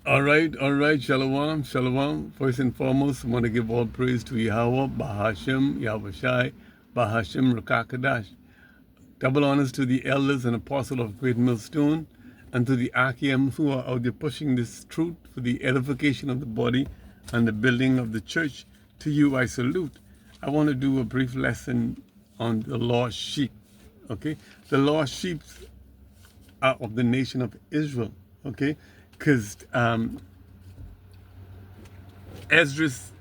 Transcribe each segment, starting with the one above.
All right, Shalom, Shalom. First and foremost, I want to give all praise to Yahweh, Bahashem, Yahushai, Bahashem, Rakakadash. Double honors to the elders and apostles of Great Millstone, and to the Achaeans who are out there pushing this truth for the edification of the body and the building of the church. To you I salute. I want to do a brief lesson on the lost sheep. Okay? The lost sheep are of the nation of Israel. Okay? Because Esdras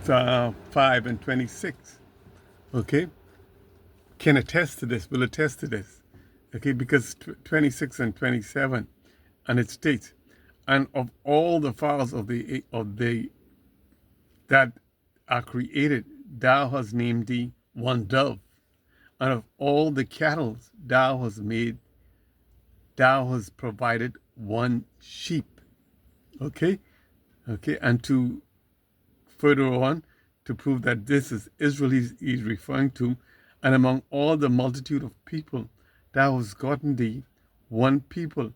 5 and 26, okay, can attest to this, will attest to this, okay, because 26 and 27, and it states, and of all the fowls of the that are created, thou hast named thee one dove, and of all the cattle thou hast provided one sheep, okay, and to further on, to prove that this is Israel he's referring to, and among all the multitude of people, thou hast gotten thee one people,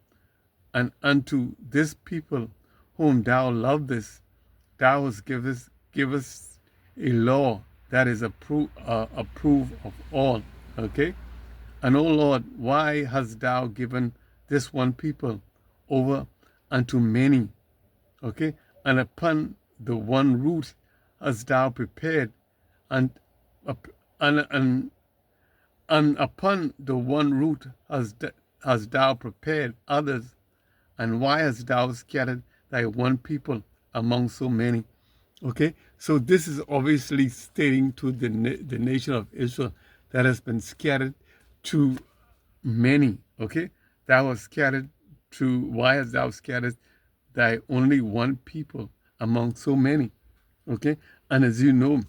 and unto this people whom thou lovest, thou hast givest a law that is approved of all. Okay? And O Lord, why hast thou given this one people over unto many? Okay? And upon the one root hast thou prepared, and, and, and upon the one root hast thou prepared others, and why hast thou scattered thy one people among so many? Okay, so this is obviously stating to the nation of Israel that has been scattered to many. Okay, thou hast scattered to, why hast thou scattered thy only one people among so many? Okay, and as you know,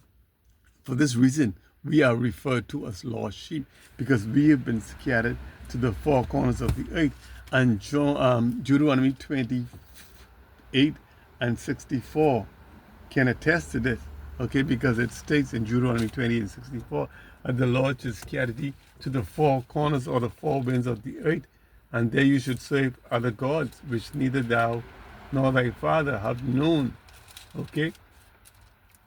for this reason, we are referred to as lost sheep, because we have been scattered to the four corners of the earth. And Deuteronomy 28 and 64 can attest to this, okay, because it states in Deuteronomy 28 and 64 that the Lord should scatter thee to the four corners or the four winds of the earth, and there you should serve other gods, which neither thou nor thy father have known, okay,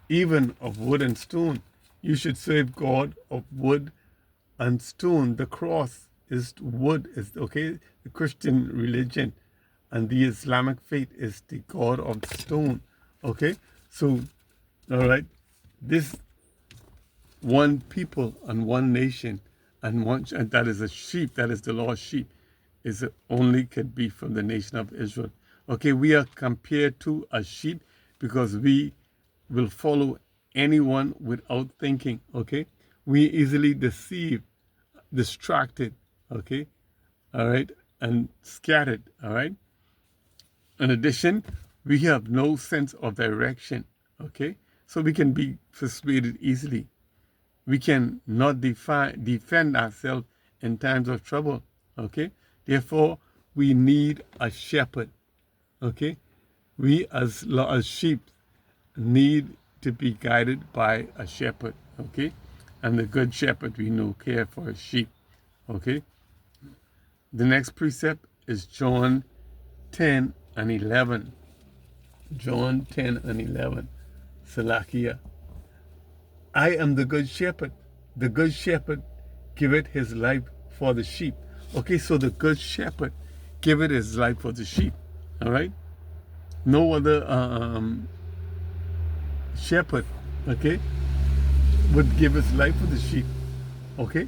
even of wood and stone. You should serve God of wood and stone. The cross is wood, is okay, the Christian religion, and the Islamic faith is the God of stone. Okay, so all right, this one people and one nation and one, and that is a sheep, that is the lost sheep, is only could be from the nation of Israel. Okay, we are compared to a sheep because we will follow anyone without thinking. Okay, we easily deceived, distracted, okay, all right, and scattered, all right. In addition, we have no sense of direction, okay, so we can be persuaded easily. We can not defend ourselves in times of trouble, okay. Therefore, we need a shepherd, okay. We as sheep need to be guided by a shepherd, okay, and the good shepherd we know care for his sheep, okay. The next precept is John 10 and 11. John 10 and 11. Salakia. I am the good shepherd. The good shepherd giveth his life for the sheep. Okay, so the good shepherd giveth his life for the sheep. All right? No other shepherd, okay, would give his life for the sheep. Okay?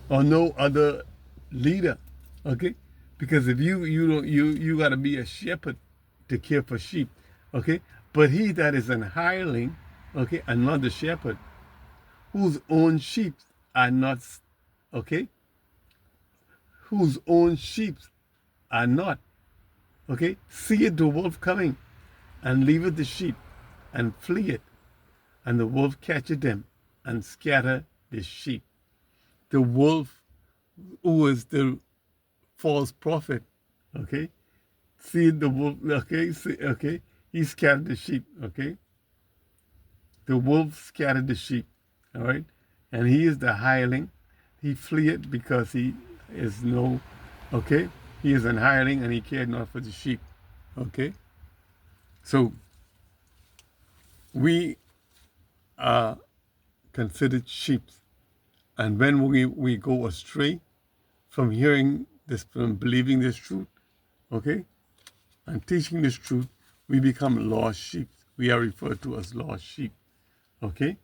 Or no other leader. Okay? Because if you gotta be a shepherd to care for sheep. Okay? But he that is an hireling, okay, and not the shepherd, whose own sheep are not, okay, whose own sheep are not, okay, seeth the wolf coming, and leaveth the sheep, and fleeth, and the wolf catcheth them, and scatter the sheep. The wolf, who is the false prophet, okay, see the wolf, okay, see, okay, he scattered the sheep, okay. The wolf scattered the sheep, all right, and he is the hireling. He fleeth because he is no, okay, he is an hireling and he cared not for the sheep. Okay? So we are considered sheep. And when we go astray from hearing this, from believing this truth, okay, and teaching this truth, we become lost sheep. We are referred to as lost sheep. Okay?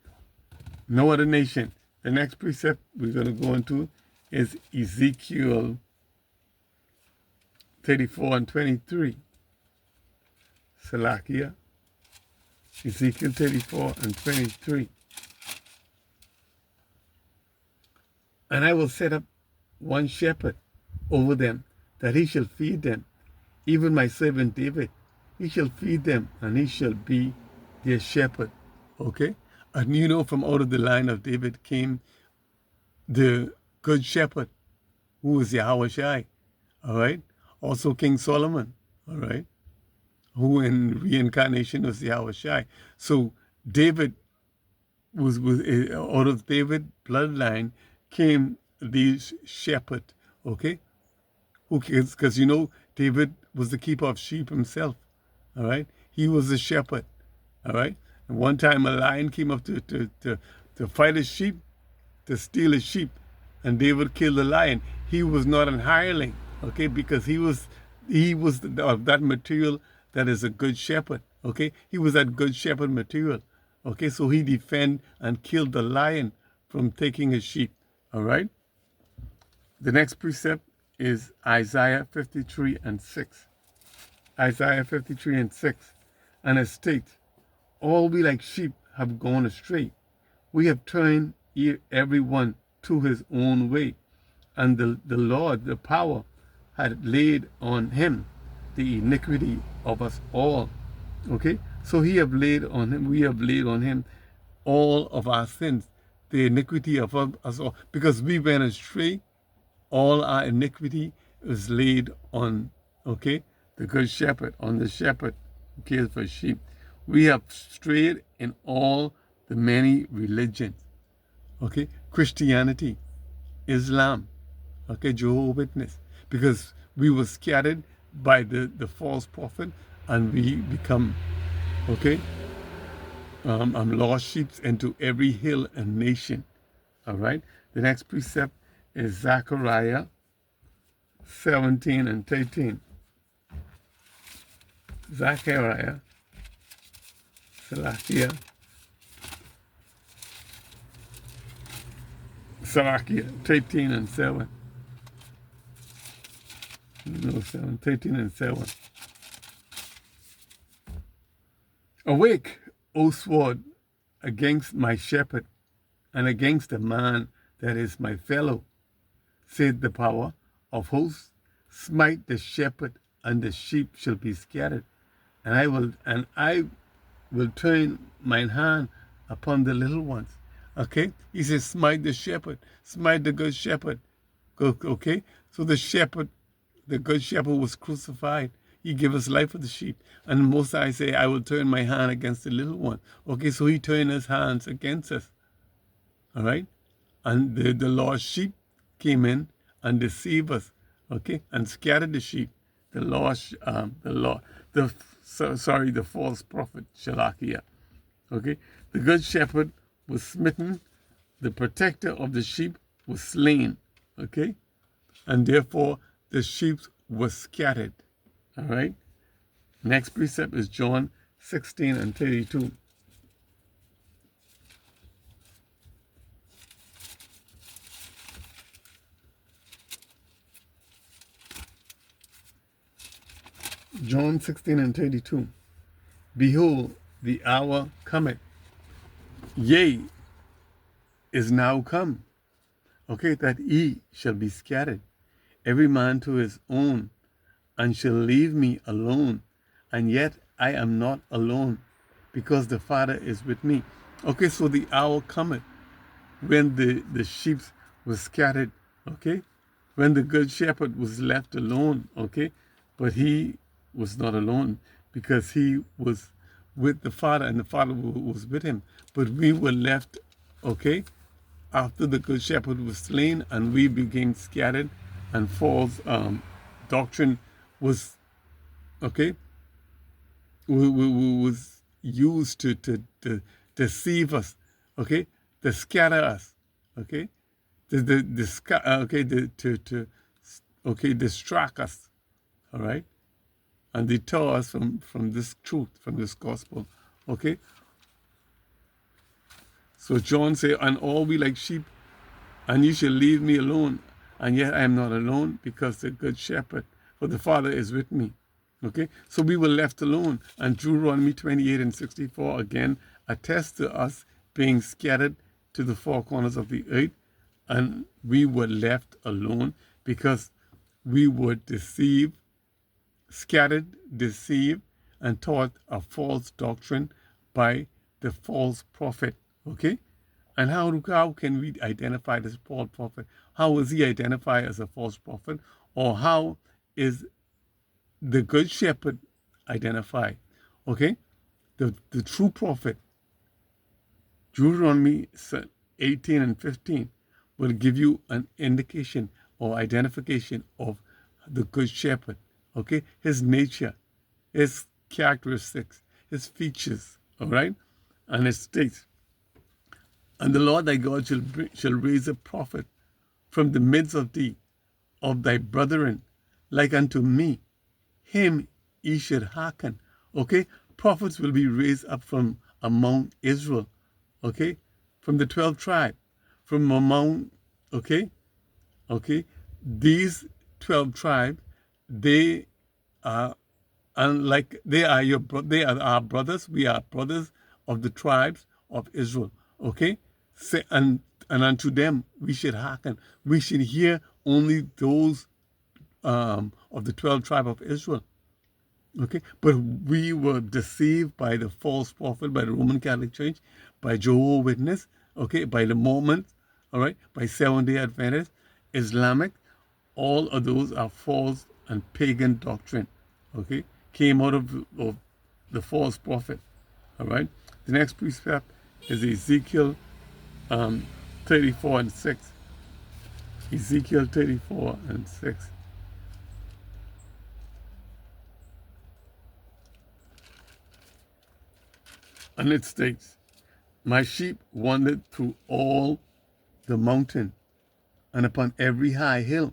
No other nation. The next precept we're going to go into is Ezekiel 34 and 23. Salakia. Ezekiel 34 and 23. And I will set up one shepherd over them, that he shall feed them, even my servant David. He shall feed them, and he shall be their shepherd. Okay? And you know, from out of the line of David came the good shepherd, who was Yahushai. All right? Also King Solomon. All right? Who in reincarnation was Yahushai. So David was out of David bloodline came these shepherd. Okay? Because you know, David was the keeper of sheep himself. All right? He was a shepherd. All right? And one time a lion came up to fight a sheep, to steal a sheep, and David killed the lion. He was not an hireling, okay, because he was of that material that is a good shepherd, okay. He was that good shepherd material, okay. So he defended and killed the lion from taking his sheep. All right. The next precept is Isaiah 53 and 6. Isaiah 53 and 6, and it states, all we like sheep have gone astray. We have turned every one to his own way. And the Lord, the power, had laid on him the iniquity of us all. Okay? So we have laid on him all of our sins, the iniquity of us all. Because we went astray, all our iniquity is laid on, okay, the good shepherd, on the shepherd who cares for sheep. We have strayed in all the many religions, okay? Christianity, Islam, okay, Jehovah's Witness, because we were scattered by the false prophet, and we become, okay, lost sheep into every hill and nation. All right. The next precept is Zechariah 17 and 13. Zechariah, Salakia, 13 and 7. No, 7, 13 and 7. Awake, O sword, against my shepherd, and against the man that is my fellow, said the power of hosts. Smite the shepherd, and the sheep shall be scattered, and I will turn mine hand upon the little ones. Okay? He says, smite the shepherd, smite the good shepherd. Okay? So the shepherd, the good shepherd, was crucified. He gave his life for the sheep. And Most High say, I will turn my hand against the little one. Okay, so he turned his hands against us. All right? And the lost sheep came in and deceived us. Okay? And scattered the sheep. The false prophet, Shalakiah. Okay? The good shepherd was smitten. The protector of the sheep was slain. Okay? And therefore, the sheep were scattered. All right? Next precept is John 16 and 32. John 16 and 32. Behold, the hour cometh, yea, is now come, okay, that ye shall be scattered, every man to his own, and shall leave me alone. And yet I am not alone, because the Father is with me. Okay, so the hour cometh when the sheep were scattered, okay? When the good shepherd was left alone, okay? But he was not alone, because he was with the Father, and the Father was with him. But we were left, okay, after the good shepherd was slain, and we became scattered and falls doctrine was, okay, was used to deceive us, okay, to scatter us, okay, to distract us, all right, and deter us from this truth, from this gospel, okay. So John said, and all we like sheep, and you shall leave me alone, and yet I am not alone, because the good shepherd, for the Father is with me. Okay, so we were left alone, and Deuteronomy 28:64 again attests to us being scattered to the four corners of the earth, and we were left alone because we were deceived, scattered, deceived, and taught a false doctrine by the false prophet. Okay, and how can we identify this false prophet? How was he identified as a false prophet, or how is the good shepherd identified? Okay, the true prophet, Deuteronomy 18:15, will give you an indication or identification of the good shepherd. Okay, his nature, his characteristics, his features. All right, and it states, and the Lord thy God shall raise a prophet from the midst of thee, of thy brethren, like unto me. Him ye should hearken. Okay? Prophets will be raised up from among Israel. Okay? From the 12 tribes. From among, okay? Okay? These 12 tribes, they are unlike, they are our brothers. We are brothers of the tribes of Israel. Okay? Say, and unto them we should hearken. We should hear only those of the 12 tribes of Israel. Okay, but we were deceived by the false prophet, by the Roman Catholic Church, by Jehovah's Witness, okay, by the Mormons, all right, by Seventh-day Adventists, Islamic. All of those are false and pagan doctrine, okay, came out of the false prophet, all right. The next precept is Ezekiel 34:6. Ezekiel 34:6. And it states, my sheep wandered through all the mountain and upon every high hill.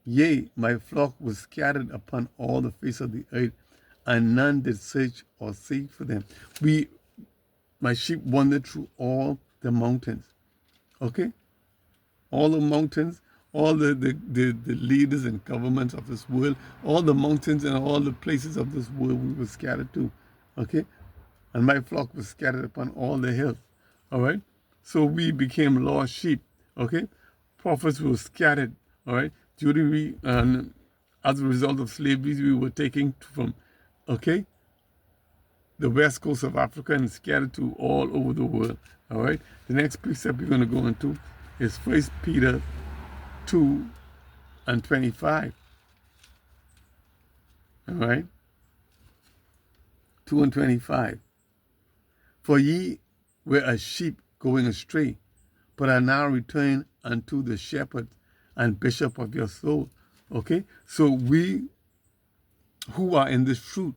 Yea, my flock was scattered upon all the face of the earth, and none did search or seek for them. My sheep wandered through all the mountains. Okay? All the mountains, all the leaders and governments of this world, all the mountains and all the places of this world we were scattered to. Okay? And my flock was scattered upon all the hills. All right? So we became lost sheep. Okay? Prophets were scattered. All right? As a result of slavery, we were taken from, okay, the west coast of Africa and scattered to all over the world. All right? The next precept we're going to go into is 1 Peter 2:25. All right? 2:25. For ye were as sheep going astray, but are now returned unto the shepherd and bishop of your soul. Okay? So we who are in this truth,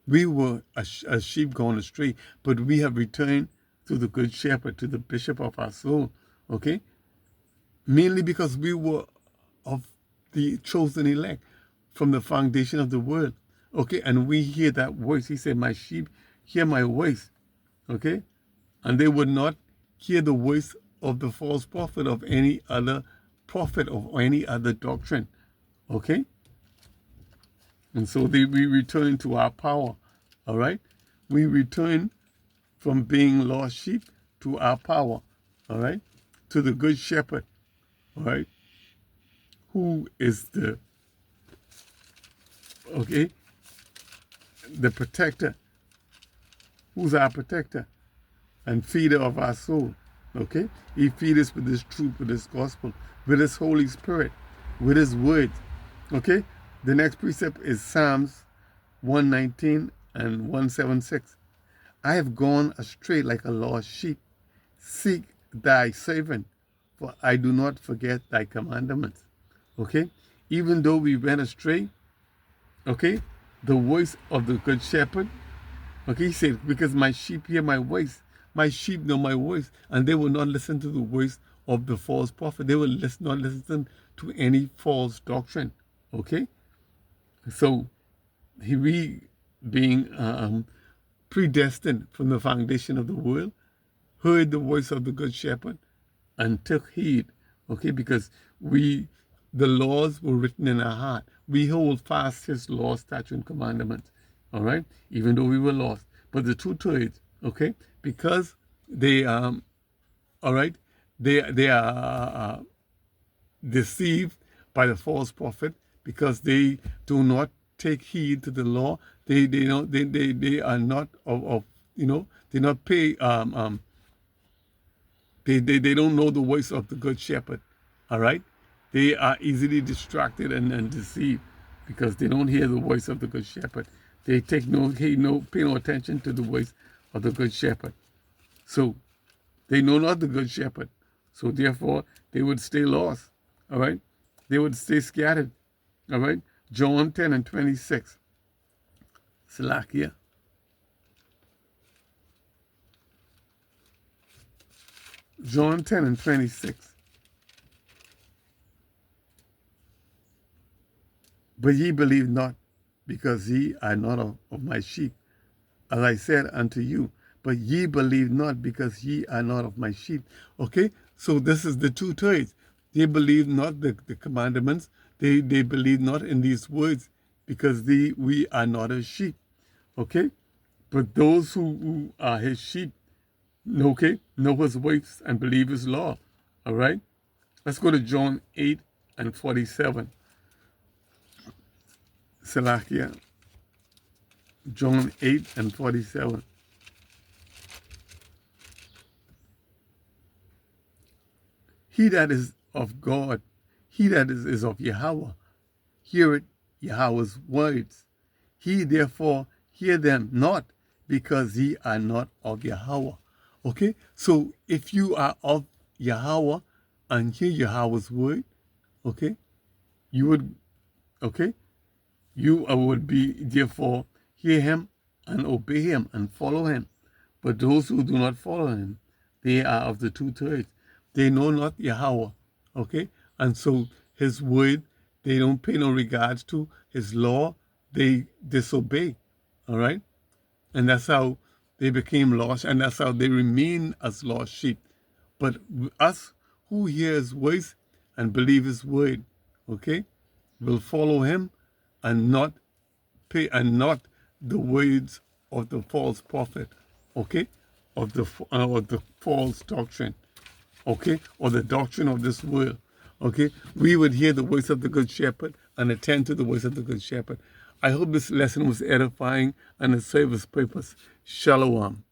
we were as sheep going astray, but we have returned to the good shepherd, to the bishop of our soul. Okay? Mainly because we were of the chosen elect from the foundation of the world. Okay? And we hear that voice. He said, my sheep hear my voice. Okay? And they would not hear the voice of the false prophet, of any other prophet, of any other doctrine. Okay? And so we return to our power. All right? We return from being lost sheep to our power. All right? To the good shepherd. All right? Who is the protector. Who's our protector and feeder of our soul? Okay? He feeds us with his truth, with his gospel, with his Holy Spirit, with his word. Okay? The next precept is Psalms 119 and 176. I have gone astray like a lost sheep. Seek thy servant, for I do not forget thy commandments. Okay? even though we went astray, okay, the voice of the good shepherd, okay, he said, because my sheep hear my voice, my sheep know my voice, and they will not listen to the voice of the false prophet. They will not listen to any false doctrine, okay? So, we being predestined from the foundation of the world, heard the voice of the good shepherd and took heed, okay, because the laws were written in our heart. We hold fast his laws, statutes, and commandments, all right, even though we were lost. But the truth is, okay, because they, all right, they are deceived by the false prophet, because they do not take heed to the law. They are not of they not pay they don't know the voice of the good shepherd. All right, they are easily distracted and deceived because they don't hear the voice of the good shepherd. They take pay no attention to the voice of the good shepherd. So they know not the good shepherd. So therefore they would stay lost. All right, they would stay scattered. All right, John 10:26. Salakia. John 10:26. But ye believe not, because ye are not of my sheep. As I said unto you, but ye believe not, because ye are not of my sheep. Okay, so this is the two traits. They believe not the commandments. They believe not in these words, because we are not his sheep. Okay, but those who are his sheep, okay, know his voice and believe his law. All right, let's go to John 8:47. Salakia. John 8:47. He that is of God, he that is of Yahweh, heareth Yahweh's words. He therefore hear them not, because ye are not of Yahweh. Okay, so if you are of Yahweh and hear Yahweh's word, okay, you would, okay, you would be therefore hear him and obey him and follow him. But those who do not follow him, they are of the two traits. They know not Yahweh, okay? And so his word, they don't pay no regards to. His law, they disobey, all right? And that's how they became lost, and that's how they remain as lost sheep. But us who hear his voice and believe his word, okay, will follow him and not pay, and not the words of the false prophet, okay, of the false doctrine, okay, or the doctrine of this world, okay. We would hear the voice of the good shepherd and attend to the voice of the good shepherd. I hope this lesson was edifying and it served its purpose. Shalom.